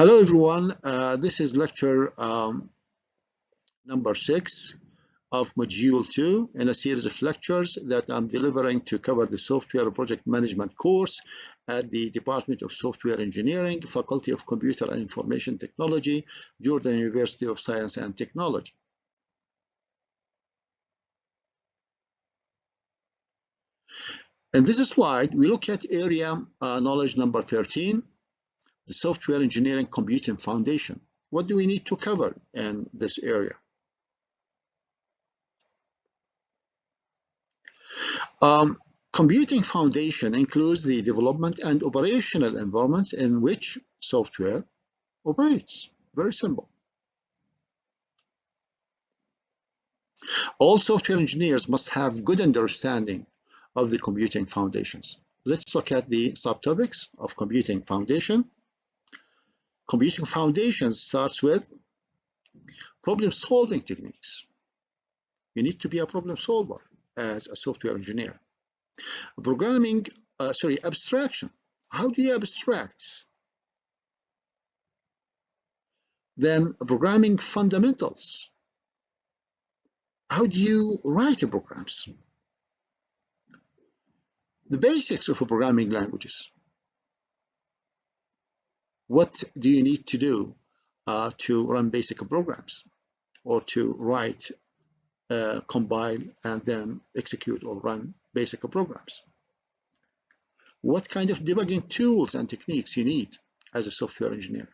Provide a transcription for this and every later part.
Hello everyone, this is lecture number 6 of Module 2 in a series of lectures that I'm delivering to cover the Software Project Management course at the Department of Software Engineering, Faculty of Computer and Information Technology, Jordan University of Science and Technology. In this slide, we look at area knowledge number 13, the Software Engineering Computing Foundation. What do we need to cover in this area? Computing foundation includes the development and operational environments in which software operates. Very simple. All software engineers must have good understanding of the computing foundations. Let's look at the subtopics of computing foundation. Computing foundations starts with problem-solving techniques. You need to be a problem solver as a software engineer. Abstraction. How do you abstract? Then programming fundamentals. How do you write programs? The basics of programming languages. What do you need to do to run basic programs or to write, compile, and then execute or run basic programs? What kind of debugging tools and techniques you need as a software engineer?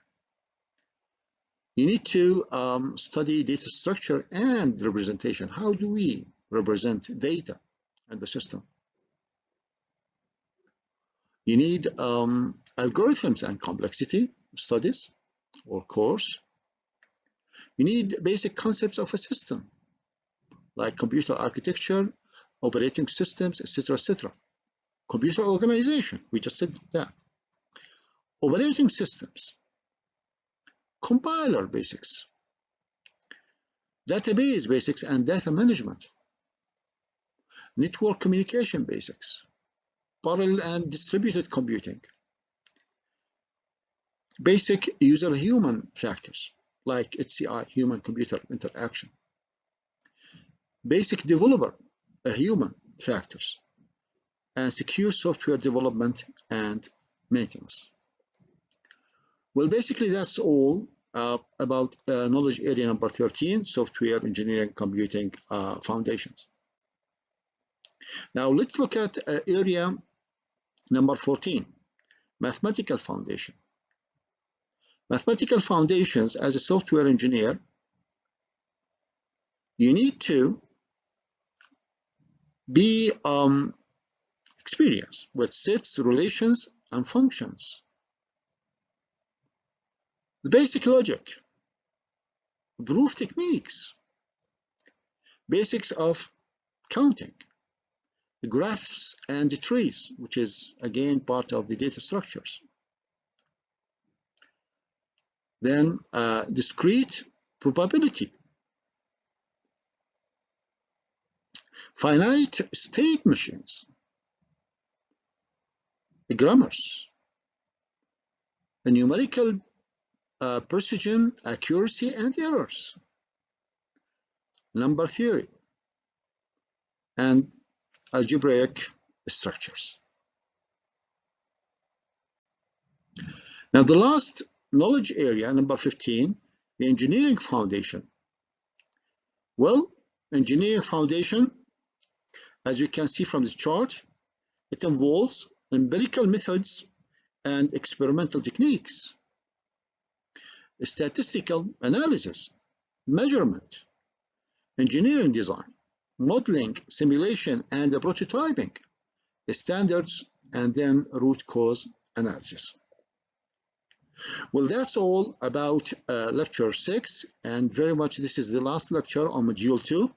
You need to study data structure and representation. How do we represent data in the system? You need algorithms and complexity studies or course. You need basic concepts of a system like computer architecture, operating systems, etc., etc. Computer organization, we just said that. Operating systems, compiler basics, database basics and data management, network communication basics, parallel and distributed computing, basic user human factors like HCI, human-computer interaction, basic developer human factors, and secure software development and maintenance. Well, basically that's all about knowledge area number 13, software engineering computing foundations. Now let's look at area number 14, mathematical foundation. Mathematical foundations, as a software engineer, you need to be experienced with sets, relations, and functions. The basic logic, proof techniques, basics of counting, the graphs and the trees, which is again part of the data structures. Then discrete probability, finite state machines, the grammars, the numerical precision, accuracy, and errors, number theory, and algebraic structures. Now the last knowledge area, number 15, the engineering foundation. Well, engineering foundation, as you can see from the chart, it involves empirical methods and experimental techniques, statistical analysis, measurement, engineering design, modeling, simulation, and prototyping, standards, and then root cause analysis. Well, that's all about lecture 6, and very much this is the last lecture on module 2.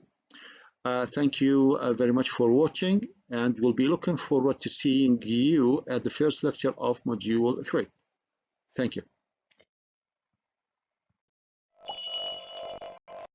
Thank you very much for watching, and we'll be looking forward to seeing you at the first lecture of module 3. Thank you.